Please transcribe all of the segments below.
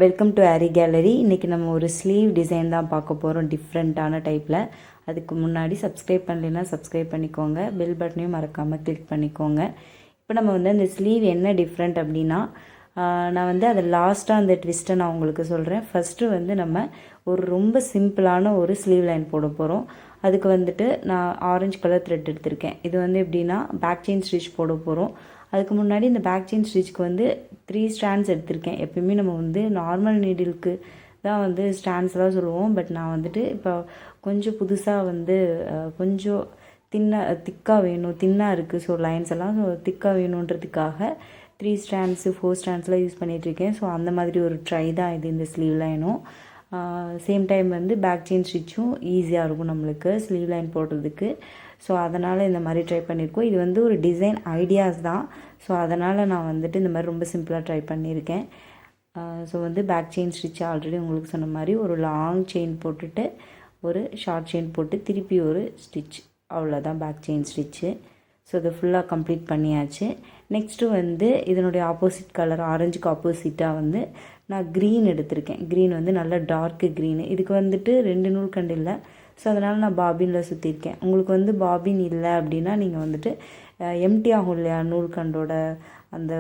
Welcome to aari gallery. இன்றைக்கி நம்ம ஒரு ஸ்லீவ் டிசைன் தான் பார்க்க போகிறோம், டிஃப்ரெண்ட்டான டைப்பில். அதுக்கு முன்னாடி சப்ஸ்கிரைப் பண்ணலைன்னா சப்ஸ்கிரைப் பண்ணிக்கோங்க, பெல் பட்டனையும் மறக்காமல் கிளிக் பண்ணிக்கோங்க. இப்போ நம்ம வந்து அந்த ஸ்லீவ் என்ன டிஃப்ரெண்ட் அப்படின்னா, நான் வந்து அதை லாஸ்ட்டாக அந்த ட்விஸ்ட்டை நான் உங்களுக்கு சொல்கிறேன். ஃபஸ்ட்டு வந்து நம்ம ஒரு ரொம்ப சிம்பிளான ஒரு ஸ்லீவ் லைன் போட போகிறோம். அதுக்கு வந்துட்டு நான் ஆரஞ்சு கலர் த்ரெட் எடுத்திருக்கேன். இது வந்து எப்படின்னா பேக் செயின் ஸ்டிச் போட போகிறோம். அதுக்கு முன்னாடி இந்த பேக் செயின் ஸ்டிச்சுக்கு வந்து 3 ஸ்டாண்ட்ஸ் எடுத்திருக்கேன். எப்பயுமே நம்ம வந்து நார்மல் நீடிலுக்கு தான் வந்து ஸ்டாண்ட்ஸ்லாம் சொல்லுவோம். பட் நான் வந்துட்டு இப்போ கொஞ்சம் புதுசாக வந்து கொஞ்சம் திக்காக வேணும், தின்னாக இருக்குது. ஸோ லைன்ஸ் எல்லாம் ஸோ திக்காக வேணுன்றதுக்காக 3 ஸ்டாண்ட்ஸு 4 ஸ்டாண்ட்ஸ்லாம் யூஸ் பண்ணிகிட்ருக்கேன். ஸோ அந்த மாதிரி ஒரு ட்ரை தான் இது, இந்த ஸ்லீவ் லைனும். சேம் டைம் வந்து பேக் செயின் ஸ்டிச்சும் ஈஸியாக இருக்கும் நம்மளுக்கு ஸ்லீவ் லைன் போடுறதுக்கு. ஸோ அதனால் இந்த மாதிரி ட்ரை பண்ணியிருக்கோம். இது வந்து ஒரு டிசைன் ஐடியாஸ் தான். ஸோ அதனால் நான் வந்துட்டு இந்த மாதிரி ரொம்ப சிம்பிளாக ட்ரை பண்ணியிருக்கேன். ஸோ வந்து பேக் செயின் ஸ்டிச் ஆல்ரெடி உங்களுக்கு சொன்ன மாதிரி ஒரு லாங் செயின் போட்டுட்டு ஒரு ஷார்ட் செயின் போட்டு திருப்பி ஒரு ஸ்டிச், அவ்வளோதான் பேக் செயின் ஸ்டிச்சு. ஸோ இதை ஃபுல்லாக கம்ப்ளீட் பண்ணியாச்சு. நெக்ஸ்ட்டு வந்து இதனுடைய ஆப்போசிட் கலர், ஆரஞ்சுக்கு ஆப்போசிட்டாக வந்து நான் க்ரீன் எடுத்திருக்கேன். க்ரீன் வந்து நல்ல டார்க்கு க்ரீனு. இதுக்கு வந்துட்டு 2 நூல்கண்டு இல்லை. ஸோ அதனால் நான் பாபினில் சுற்றிருக்கேன். உங்களுக்கு வந்து பாபின் இல்லை அப்படின்னா நீங்கள் வந்துட்டு எம்டி ஆகும் இல்லையா, நூல்கண்டோட அந்த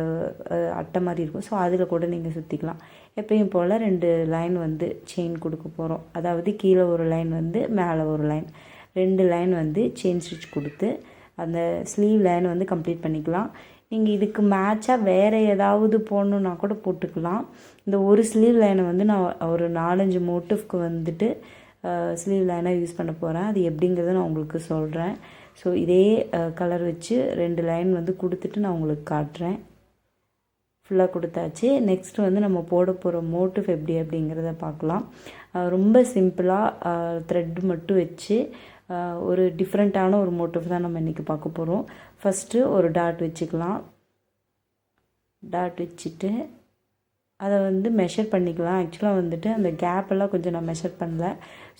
அட்டை மாதிரி இருக்கும். ஸோ அதில் கூட நீங்கள் சுற்றிக்கலாம். எப்பயும் போல் 2 லைன் வந்து செயின் கொடுக்க போகிறோம். அதாவது கீழே ஒரு லைன் வந்து மேலே ஒரு லைன், 2 லைன் வந்து செயின் ஸ்டிச் கொடுத்து அந்த ஸ்லீவ் லைன் வந்து கம்ப்ளீட் பண்ணிக்கலாம். நீங்கள் இதுக்கு மேட்சாக வேறு ஏதாவது போடணுன்னா கூட போட்டுக்கலாம். இந்த ஒரு ஸ்லீவ் லைனை வந்து நான் ஒரு 4-5 மோட்டிவ்க்கு வந்துட்டு ஸ்லீவ் லைனாக யூஸ் பண்ண போகிறேன். அது எப்படிங்கிறத நான் உங்களுக்கு சொல்கிறேன். ஸோ இதே கலர் வச்சு 2 லைன் வந்து கொடுத்துட்டு நான் உங்களுக்கு காட்டுறேன். ஃபுல்லாக கொடுத்தாச்சு. நெக்ஸ்ட்டு வந்து நம்ம போட போகிற மோட்டிவ் எப்படி அப்படிங்கிறத பார்க்கலாம். ரொம்ப சிம்பிளாக த்ரெட் மட்டும் வச்சு ஒரு டிஃப்ரெண்ட்டான ஒரு மோட்டிவ் தான் நம்ம இன்றைக்கி பார்க்க போகிறோம். ஃபஸ்ட்டு ஒரு டாட் வச்சுக்கலாம். டாட் வச்சுட்டு அதை வந்து மெஷர் பண்ணிக்கலாம். ஆக்சுவலாக வந்துட்டு அந்த கேப்பெல்லாம் கொஞ்சம் நான் மெஷர் பண்ணல.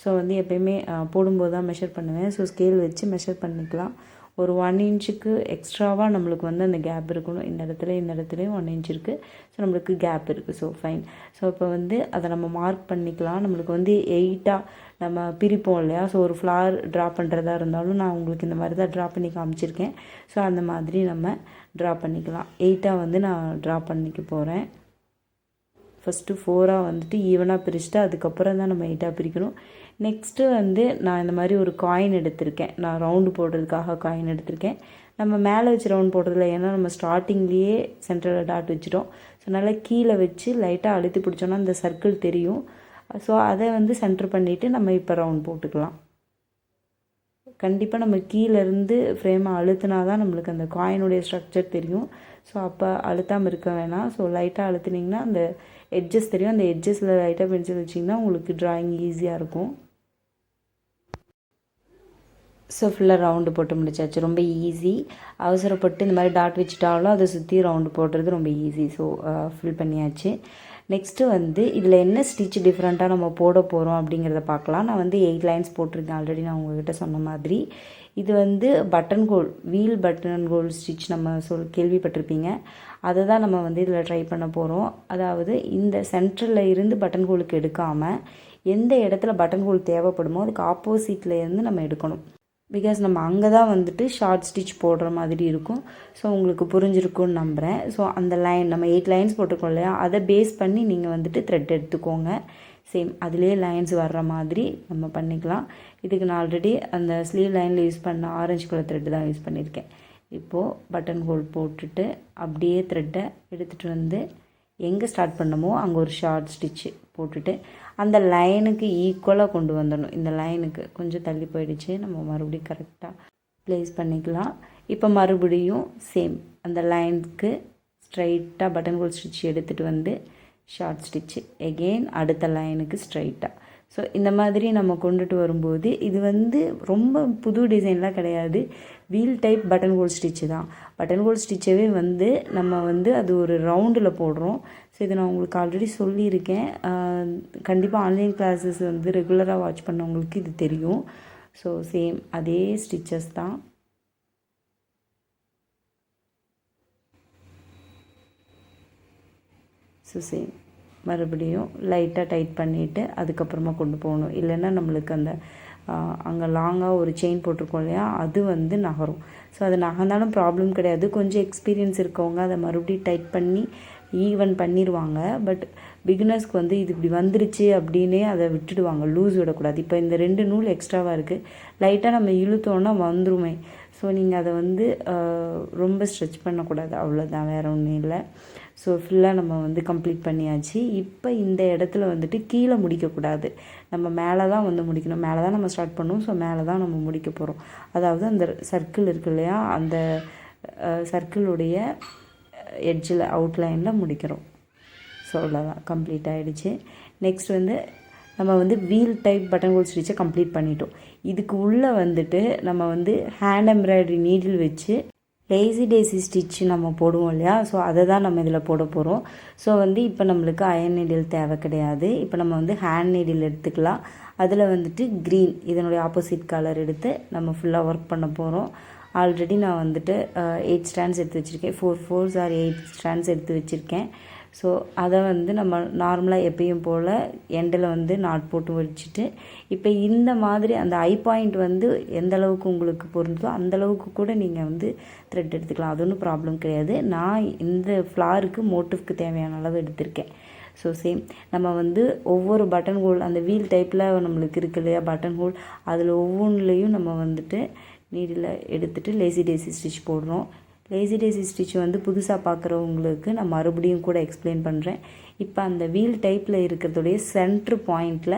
ஸோ வந்து எப்பயுமே போடும்போது தான் மெஷர் பண்ணுவேன். ஸோ ஸ்கேல் வச்சு மெஷர் பண்ணிக்கலாம். ஒரு 1 இன்ச்சுக்கு எக்ஸ்ட்ராவாக நம்மளுக்கு வந்து அந்த கேப் இருக்கணும். இந்த இடத்துலையும் 1 இன்ச் இருக்குது. ஸோ நம்மளுக்கு கேப் இருக்குது. So fine. ஸோ இப்போ வந்து அதை நம்ம மார்க் பண்ணிக்கலாம். நம்மளுக்கு வந்து 8ஆக நம்ம பிரிப்போம் இல்லையா. ஸோ ஒரு ஃப்ளார் ட்ரா பண்ணுறதா இருந்தாலும் நான் உங்களுக்கு இந்த மாதிரி தான் ட்ரா பண்ணி காமிச்சிருக்கேன். ஸோ அந்த மாதிரி நம்ம ட்ரா பண்ணிக்கலாம். 8ஆக வந்து நான் ட்ரா பண்ணிக்க போகிறேன். ஃபஸ்ட்டு 4ஆக வந்துட்டு ஈவனாக பிரிச்சுட்டு அதுக்கப்புறம் தான் நம்ம 8ஆக பிரிக்கணும். நெக்ஸ்ட்டு வந்து நான் இந்த மாதிரி ஒரு காயின் எடுத்திருக்கேன். நான் ரவுண்டு போடுறதுக்காக காயின் எடுத்திருக்கேன். நம்ம மேலே வச்சு ரவுண்ட் போடுறதில்ல, ஏன்னா நம்ம ஸ்டார்டிங்லேயே சென்டரில் டாட் வச்சுட்டோம். ஸோ நல்லா கீழே வச்சு லைட்டாக அழுத்தி பிடிச்சோன்னா அந்த சர்க்கிள் தெரியும். ஸோ அதை வந்து சென்டர் பண்ணிவிட்டு நம்ம இப்போ ரவுண்ட் போட்டுக்கலாம். கண்டிப்பாக நம்ம கீழேருந்து ஃப்ரேமை அழுத்தினா தான் நம்மளுக்கு அந்த காயினுடைய ஸ்ட்ரக்சர் தெரியும். ஸோ அப்போ அழுத்தாமல் இருக்க வேணாம். ஸோ லைட்டாக அழுத்தினீங்கன்னா அந்த எட்ஜஸ் தெரியும். அந்த எட்ஜஸில் லைட்டாக பென்சில் வச்சிங்கன்னா உங்களுக்கு ட்ராயிங் ஈஸியாக இருக்கும். ஸோ ஃபுல்லாக ரவுண்டு போட்டு முடிச்சாச்சு. ரொம்ப ஈஸி. அவசரப்பட்டு இந்த மாதிரி டாட் வச்சுட்டாலும் அதை சுற்றி ரவுண்டு போடுறது ரொம்ப ஈஸி. ஸோ ஃபில் பண்ணியாச்சு. நெக்ஸ்ட்டு வந்து இதில் என்ன ஸ்டிச் டிஃப்ரெண்ட்டாக நம்ம போட போகிறோம் அப்படிங்கிறத பார்க்கலாம். நான் வந்து 8 லைன்ஸ் போட்டிருக்கேன் ஆல்ரெடி, நான் உங்கள்கிட்ட சொன்ன மாதிரி. இது வந்து button hole, wheel button hole stitch நம்ம கேள்விப்பட்டிருப்பீங்க. அதை தான் நம்ம வந்து இதில் ட்ரை பண்ண போகிறோம். அதாவது இந்த சென்டரில் இருந்து பட்டன் ஹோலுக்கு எடுக்காமல் எந்த இடத்துல பட்டன் ஹோல் தேவைப்படுமோ அதுக்கு ஆப்போசிட்டில் இருந்து நம்ம எடுக்கணும். பிகாஸ் நம்ம அங்கே தான் வந்துட்டு ஷார்ட் ஸ்டிச் போடுற மாதிரி இருக்கும். ஸோ உங்களுக்கு புரிஞ்சிருக்குன்னு நம்புகிறேன். ஸோ அந்த லைன் நம்ம 8 லைன்ஸ் போட்டிருக்கோம் இல்லையா, அதை பேஸ் பண்ணி நீங்கள் வந்துட்டு த்ரெட் எடுத்துக்கோங்க. சேம் அதிலே லைன்ஸ் வர்ற மாதிரி நம்ம பண்ணிக்கலாம். இதுக்கு நான் ஆல்ரெடி அந்த ஸ்லீவ் லைனில் யூஸ் பண்ண ஆரஞ்சு கலர் த்ரெட்டு தான் யூஸ் பண்ணியிருக்கேன். இப்போது பட்டன் ஹோல் போட்டுட்டு அப்படியே த்ரெட்டை எடுத்துகிட்டு வந்து எங்கே ஸ்டார்ட் பண்ணமோ அங்கே ஒரு ஷார்ட் ஸ்டிச்சு போட்டுட்டு அந்த லைனுக்கு ஈக்குவலாக கொண்டு வந்துடணும். இந்த லைனுக்கு கொஞ்சம் தள்ளி போயிடுச்சு, நம்ம மறுபடியும் கரெக்டாக ப்ளேஸ் பண்ணிக்கலாம். இப்போ மறுபடியும் சேம் அந்த லைனுக்கு ஸ்ட்ரைட்டாக பட்டன் ஹோல் ஸ்டிச் எடுத்துகிட்டு வந்து ஷார்ட் ஸ்டிச்சு எகெயின் அடுத்த லைனுக்கு ஸ்ட்ரைட்டாக. ஸோ இந்த மாதிரி நம்ம கொண்டுட்டு வரும்போது இது வந்து ரொம்ப புது டிசைன்லாம் கிடையாது. Wheel type button hole stitch தான். பட்டன் ஹோல் ஸ்டிச்சவே வந்து நம்ம வந்து அது ஒரு ரவுண்டில் போடுறோம். ஸோ இதை நான் உங்களுக்கு ஆல்ரெடி சொல்லியிருக்கேன். கண்டிப்பாக ஆன்லைன் கிளாஸஸ் வந்து ரெகுலராக வாட்ச் பண்ணவங்களுக்கு இது தெரியும். ஸோ சேம் அதே ஸ்டிச்சஸ் தான். ஸோ சேம் மறுபடியும் லைட்டாக டைட் பண்ணிவிட்டு அதுக்கப்புறமா கொண்டு போகணும். இல்லைன்னா நம்மளுக்கு அந்த அங்கே லாங்காக ஒரு செயின் போட்டிருக்கோம் இல்லையா, அது வந்து நகரும். ஸோ அது நகர்ந்தாலும் ப்ராப்ளம் கிடையாது. கொஞ்சம் எக்ஸ்பீரியன்ஸ் இருக்கவங்க அதை மறுபடியும் டைட் பண்ணி ஈவன் பண்ணிடுவாங்க. பட் பிகினர்ஸ்க்கு வந்து இது இப்படி வந்துருச்சு அப்படின்னே அதை விட்டுடுவாங்க, லூஸ் விடக்கூடாது. இப்போ இந்த 2 நூல் எக்ஸ்ட்ராவாக இருக்குது, லைட்டாக நம்ம இழுத்தோன்னா வந்துருமே. ஸோ நீங்கள் அதை வந்து ரொம்ப ஸ்ட்ரெச் பண்ணக்கூடாது, அவ்வளோதான், வேறு ஒன்றும் இல்லை. ஸோ ஃபுல்லாக நம்ம வந்து கம்ப்ளீட் பண்ணியாச்சு. இப்போ இந்த இடத்துல வந்துட்டு கீழே முடிக்கக்கூடாது, நம்ம மேலே தான் வந்து முடிக்கணும். மேலே தான் நம்ம ஸ்டார்ட் பண்ணணும். ஸோ மேலே தான் நம்ம முடிக்க போகிறோம். அதாவது அந்த சர்க்கிள் இருக்கு இல்லையா, அந்த சர்க்கிளுடைய எட்ஜில் அவுட்லைனில் முடிக்கிறோம். ஸோ அவ்வளோதான், கம்ப்ளீட் ஆகிடுச்சு. நெக்ஸ்ட் வந்து நம்ம வந்து வீல் டைப் பட்டன் ஹோல் ஸ்டிச்சை கம்ப்ளீட் பண்ணிட்டோம். இதுக்கு உள்ளே வந்துட்டு நம்ம வந்து ஹேண்ட் எம்ப்ராய்டரி நீடில் வச்சு லேசி டேசி ஸ்டிச் நம்ம போடுவோம் இல்லையா, ஸோ அதை தான் நம்ம இதில் போட போகிறோம். ஸோ வந்து இப்போ நம்மளுக்கு அயன் நீடில் தேவை கிடையாது. இப்போ நம்ம வந்து ஹேண்ட் நீடில் எடுத்துக்கலாம். அதில் வந்துட்டு க்ரீன், இதனுடைய ஆப்போசிட் கலர் எடுத்து நம்ம ஃபுல்லாக ஒர்க் பண்ண போகிறோம். ஆல்ரெடி நான் வந்துட்டு 8 ஸ்டாண்ட்ஸ் எடுத்து வச்சுருக்கேன், 4 4s or 8 ஸ்டாண்ட்ஸ் எடுத்து வச்சுருக்கேன். ஸோ அதை வந்து நம்ம நார்மலாக எப்பயும் போல் எண்டில் வந்து நாட் போட்டு வச்சுட்டு, இப்போ இந்த மாதிரி அந்த ஐ பாயிண்ட் வந்து எந்த அளவுக்கு உங்களுக்கு பொருந்தோ அந்தளவுக்கு கூட நீங்கள் வந்து த்ரெட் எடுத்துக்கலாம், அது ஒன்றும் ப்ராப்ளம் கிடையாது. நான் இந்த ஃப்ளாருக்கு மோட்டிவ்க்கு தேவையான அளவு எடுத்திருக்கேன். ஸோ சேம் நம்ம வந்து ஒவ்வொரு பட்டன் ஹோல், அந்த வீல் டைப்பில் நம்மளுக்கு இருக்கு இல்லையா பட்டன் ஹோல், அதில் ஒவ்வொன்றுலேயும் நம்ம வந்துட்டு நீடில் எடுத்துகிட்டு லேசி டேசி ஸ்டிச் போடுறோம். லேசி டேசி ஸ்டிச் வந்து புதுசாக பார்க்குறவங்களுக்கு நான் மறுபடியும் கூட எக்ஸ்பிளைன் பண்ணுறேன். இப்போ அந்த வீல் டைப்பில் இருக்கிறதுடைய சென்ட்ரு பாயிண்டில்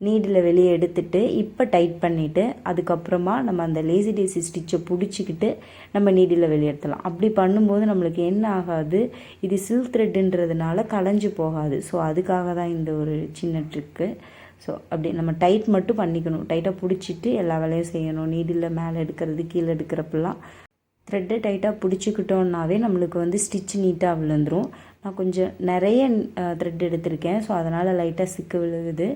நீடில் வெளியே எடுத்துகிட்டு இப்போ டைட் பண்ணிவிட்டு அதுக்கப்புறமா நம்ம அந்த லேசி டேசி ஸ்டிச்சை பிடிச்சிக்கிட்டு நம்ம நீடில் வெளியே எடுத்துடலாம். அப்படி பண்ணும்போது நம்மளுக்கு என்ன ஆகாது, இது சில்க் த்ரெட்டுன்றதுனால களைஞ்சு போகாது. ஸோ அதுக்காக தான் இந்த ஒரு சின்ன ட்ரிக்கு. ஸோ அப்படி நம்ம டைட் மட்டும் பண்ணிக்கணும், டைட்டாக பிடிச்சிட்டு எல்லா வேலையும் செய்யணும். நீடில் மேலே எடுக்கிறது கீழே எடுக்கிறப்பெல்லாம் த்ரெட்டை டைட்டாக பிடிச்சிக்கிட்டோன்னாவே நம்மளுக்கு வந்து ஸ்டிச் நீட்டாக விழுந்துடும். நான் கொஞ்சம் நிறைய த்ரெட் எடுத்திருக்கேன், ஸோ அதனால் லைட்டாக சிக்கு விழுகுது.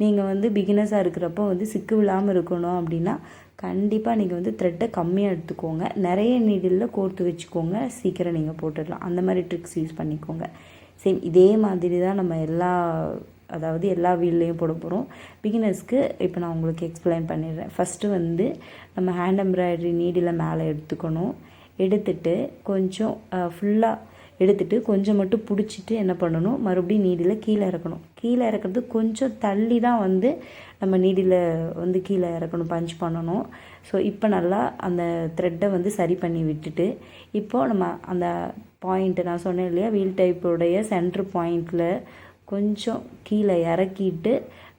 நீங்கள் வந்து பிகினர்ஸாக இருக்கிறப்போ வந்து சிக்கு விழாமல் இருக்கணும் அப்படின்னா கண்டிப்பாக நீங்கள் வந்து த்ரெட்டை கம்மியாக எடுத்துக்கோங்க, நிறைய நீடில் கோர்த்து வச்சுக்கோங்க, சீக்கிரம் நீங்கள் போட்டுடலாம். அந்த மாதிரி ட்ரிக்ஸ் யூஸ் பண்ணிக்கோங்க. சேம் இதே மாதிரி தான் நம்ம எல்லா வீல்லையும் போட போகிறோம். பிகினர்ஸ்க்கு இப்போ நான் உங்களுக்கு எக்ஸ்பிளைன் பண்ணிடுறேன். ஃபஸ்ட்டு வந்து நம்ம ஹேண்ட் எம்ப்ராய்டரி நீடில் மேலே எடுத்துக்கணும். எடுத்துட்டு கொஞ்சம் ஃபுல்லாக எடுத்துகிட்டு கொஞ்சம் மட்டும் பிடிச்சிட்டு என்ன பண்ணணும், மறுபடியும் நீடில் கீழே இறக்கணும். கீழே இறக்குறது கொஞ்சம் தள்ளி தான் வந்து நம்ம நீடில் வந்து கீழே இறக்கணும், பஞ்ச் பண்ணணும். ஸோ இப்போ நல்லா அந்த த்ரெட்டை வந்து சரி பண்ணி விட்டுட்டு இப்போது நம்ம அந்த பாயிண்ட்டு நான் சொன்னேன் இல்லையா, வீல் டைப்புடைய சென்ட்ரு பாயிண்டில் கொஞ்சம் கீழே இறக்கிட்டு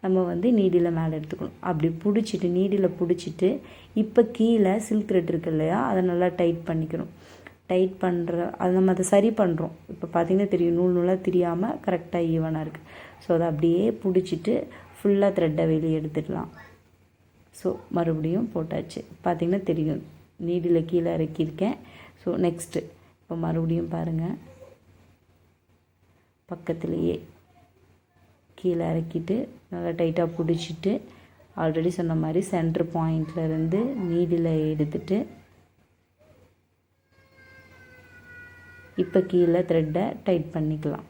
நம்ம வந்து நீடில் மேலே எடுத்துக்கணும். அப்படி பிடிச்சிட்டு நீடில் பிடிச்சிட்டு இப்போ கீழே சில்க் த்ரெட் இருக்கு இல்லையா, அதை நல்லா டைட் பண்ணிக்கணும். டைட் அதை நம்ம அதை சரி பண்ணுறோம். இப்போ பார்த்திங்கன்னா தெரியும், நூலாக தெரியாமல் கரெக்டாக ஈவனாக இருக்குது. ஸோ அதை அப்படியே பிடிச்சிட்டு ஃபுல்லாக த்ரெட்டை வெளியே எடுத்துடலாம். ஸோ மறுபடியும் போட்டாச்சு, பார்த்திங்கன்னா தெரியும் நீடில் கீழே இறக்கியிருக்கேன். ஸோ நெக்ஸ்ட்டு இப்போ மறுபடியும் பாருங்கள், பக்கத்துலேயே கீழே இறக்கிட்டு நல்லா டைட்டாக பிடிச்சிட்டு ஆல்ரெடி சொன்ன மாதிரி சென்ட்ரு பாயிண்ட்லேருந்து நீடில் எடுத்துட்டு இப்போ கீழே த்ரெட்டை டைட் பண்ணிக்கலாம்.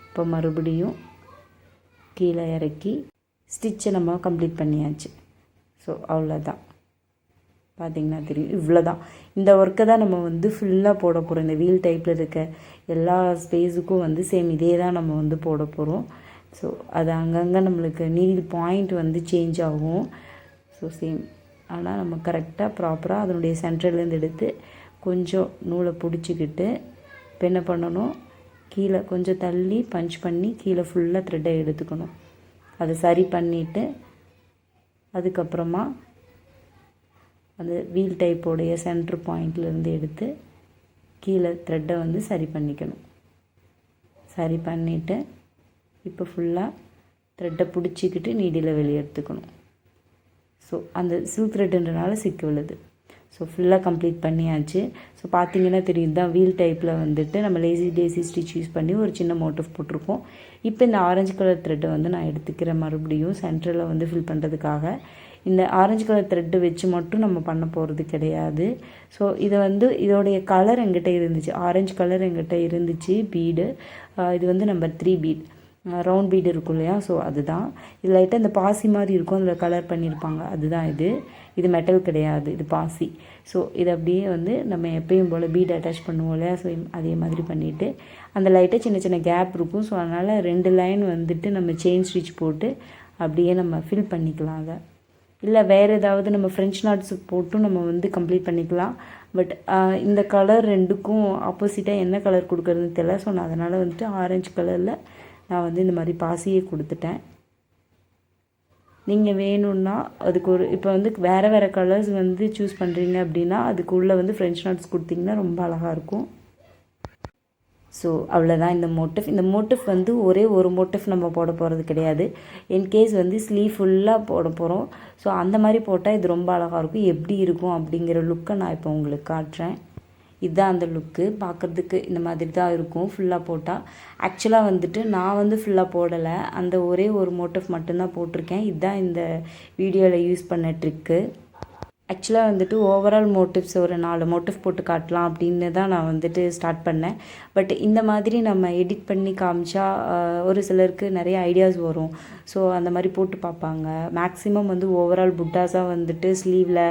இப்போ மறுபடியும் கீழே இறக்கி ஸ்டிச்சை நம்ம கம்ப்ளீட் பண்ணியாச்சு. ஸோ அவ்வளோதான், பார்த்திங்கன்னா தெரியும், இவ்வளோ தான். இந்த ஒர்க்கை தான் நம்ம வந்து ஃபுல்லாக போட போகிறோம். இந்த வீல் டைப்பில் இருக்க எல்லா ஸ்பேஸுக்கும் வந்து சேம் இதே தான் நம்ம வந்து போட போகிறோம். ஸோ அது அங்கங்கே நம்மளுக்கு நீடில் பாயிண்ட் வந்து சேஞ்ச் ஆகும். ஸோ சேம், ஆனால் நம்ம கரெக்டாக ப்ராப்பராக அதனுடைய சென்டர்லேருந்து எடுத்து கொஞ்சம் நூலை பிடிச்சிக்கிட்டு இப்போ என்ன பண்ணணும், கீழே கொஞ்சம் தள்ளி பஞ்ச் பண்ணி கீழே ஃபுல்லாக த்ரெட்டை எடுத்துக்கணும். அதை சரி பண்ணிவிட்டு அதுக்கப்புறமா அந்த வீல் டைப்போடைய சென்ட்ரு பாயிண்ட்லேருந்து எடுத்து கீழே த்ரெட்டை வந்து சரி பண்ணிக்கணும். சரி பண்ணிவிட்டு இப்போ ஃபுல்லாக த்ரெட்டை பிடிச்சிக்கிட்டு நீடில் வெளியே எடுத்துக்கணும். ஸோ அந்த சில்க் த்ரெட்டுன்றனால சிக்கு விழுது. ஸோ ஃபுல்லாக கம்ப்ளீட் பண்ணியாச்சு. ஸோ பார்த்திங்கன்னா தெரியும், தான் வீல் டைப்பில் வந்துட்டு நம்ம லேசி டேசி ஸ்டிச் யூஸ் பண்ணி ஒரு சின்ன மோட்டிவ் போட்டிருக்கோம். இப்போ இந்த ஆரஞ்சு கலர் த்ரெட்டை வந்து நான் எடுத்துக்கிறேன் மறுபடியும் சென்டரில் வந்து ஃபில் பண்ணுறதுக்காக. இந்த ஆரஞ்சு கலர் த்ரெட்டு வச்சு மட்டும் நம்ம பண்ண போகிறது கிடையாது. ஸோ இதை இதோடைய கலர் எங்கிட்ட இருந்துச்சு, ஆரஞ்சு கலர் எங்கிட்ட இருந்துச்சு பீடு. இது நம்பர் 3 பீட், ரவுண்ட் பீடு இருக்கும் இல்லையா, ஸோ அதுதான். இது லைட்டாக இந்த பாசி மாதிரி இருக்கும், அதில் கலர் பண்ணியிருப்பாங்க, அதுதான் இது மெட்டல் கிடையாது, இது பாசி. ஸோ இது அப்படியே நம்ம எப்பயும் போல் பீட் அட்டாச் பண்ணுவோம் இல்லையா, ஸோ அதே மாதிரி பண்ணிவிட்டு அந்த லைட்டாக சின்ன சின்ன கேப் இருக்கும். ஸோ அதனால் 2 லைன் நம்ம செயின் ஸ்டிச் போட்டு அப்படியே நம்ம ஃபில் பண்ணிக்கலாம். அதை இல்லை வேறு ஏதாவது நம்ம ஃப்ரெஞ்ச் நாட்ஸ் போட்டும் நம்ம கம்ப்ளீட் பண்ணிக்கலாம். பட் இந்த கலர் ரெண்டுக்கும் ஆப்போசிட்டாக என்ன கலர் கொடுக்குறதுன்னு தெரியல. ஸோ நான் அதனால் ஆரஞ்சு கலரில் நான் இந்த மாதிரி பாசியே கொடுத்துட்டேன். நீங்கள் வேணும்னா அதுக்கு ஒரு இப்போ வேறு வேறு கலர்ஸ் சூஸ் பண்ணுறீங்க அப்படின்னா அதுக்குள்ளே ஃப்ரெஞ்ச் நாட்ஸ் கொடுத்திங்கன்னா ரொம்ப அழகாக இருக்கும். ஸோ அவ்வளோதான் இந்த மோட்டிஃப் ஒரே ஒரு மோட்டிஃப் நம்ம போட போகிறது கிடையாது. இன்கேஸ் ஸ்லீவ் ஃபுல்லாக போட போகிறோம். ஸோ அந்த மாதிரி போட்டால் இது ரொம்ப அழகாக இருக்கும். எப்படி இருக்கும் அப்படிங்கிற லுக்கை நான் இப்போ உங்களுக்கு காட்டுறேன். இதுதான் அந்த லுக்கு. பார்க்குறதுக்கு இந்த மாதிரி தான் இருக்கும் ஃபுல்லாக போட்டால். ஆக்சுவலாக நான் ஃபுல்லாக போடலை, அந்த ஒரே ஒரு மோட்டிஃப் மட்டும்தான் போட்டிருக்கேன். இதுதான் இந்த வீடியோவில் யூஸ் பண்ண ட்ரிக்கு. ஆக்சுவலாக ஓவரால் மோட்டிவ்ஸ் ஒரு 4 மோட்டிவ் போட்டு காட்டலாம் அப்படின்னு தான் நான் ஸ்டார்ட் பண்ணேன். பட் இந்த மாதிரி நம்ம எடிட் பண்ணி காமிச்சா ஒரு சிலருக்கு நிறைய ஐடியாஸ் வரும். ஸோ அந்த மாதிரி போட்டு பார்ப்பாங்க. மேக்ஸிமம் ஓவரால் புட்டாஸாக ஸ்லீவில்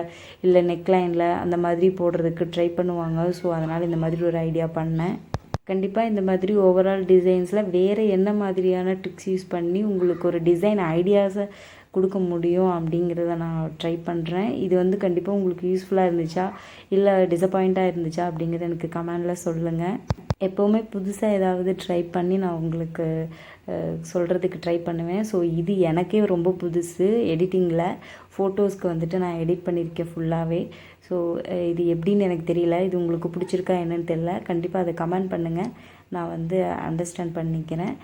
இல்லை நெக்லைனில் அந்த மாதிரி போடுறதுக்கு ட்ரை பண்ணுவாங்க. ஸோ அதனால் இந்த மாதிரி ஒரு ஐடியா பண்ணேன். கண்டிப்பாக இந்த மாதிரி ஓவரால் டிசைன்ஸில் வேறு என்ன மாதிரியான ட்ரிக்ஸ் யூஸ் பண்ணி உங்களுக்கு ஒரு டிசைன் ஐடியாஸை கொடுக்க முடியும் அப்படிங்கிறத நான் ட்ரை பண்ணுறேன். இது கண்டிப்பாக உங்களுக்கு யூஸ்ஃபுல்லாக இருந்துச்சா இல்லை டிசப்பாயிண்ட்டாக இருந்துச்சா அப்படிங்கிறத எனக்கு கமெண்டில் சொல்லுங்கள். எப்போவுமே புதுசாக ஏதாவது ட்ரை பண்ணி நான் உங்களுக்கு சொல்கிறதுக்கு ட்ரை பண்ணுவேன். ஸோ இது எனக்கே ரொம்ப புதுசு. எடிட்டிங்கில் ஃபோட்டோஸ்க்கு நான் எடிட் பண்ணியிருக்கேன் ஃபுல்லாகவே. ஸோ இது எப்படின்னு எனக்கு தெரியல. இது உங்களுக்கு பிடிச்சிருக்கா என்னன்னு தெரியல. கண்டிப்பாக அதை கமெண்ட் பண்ணுங்கள். நான் அண்டர்ஸ்டாண்ட் பண்ணிக்கிறேன்.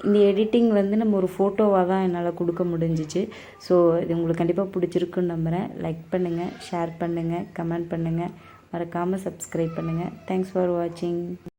இந்த எடிட்டிங் நம்ம ஒரு ஃபோட்டோவாக தான் என்னால் கொடுக்க முடிஞ்சிச்சு. ஸோ இது உங்களுக்கு கண்டிப்பாக பிடிச்சிருக்குன்னு நம்புகிறேன். லைக் பண்ணுங்கள், ஷேர் பண்ணுங்கள், கமெண்ட் பண்ணுங்கள், மறக்காமல் சப்ஸ்கிரைப் பண்ணுங்கள். தேங்க்ஸ் ஃபார் வாட்சிங்.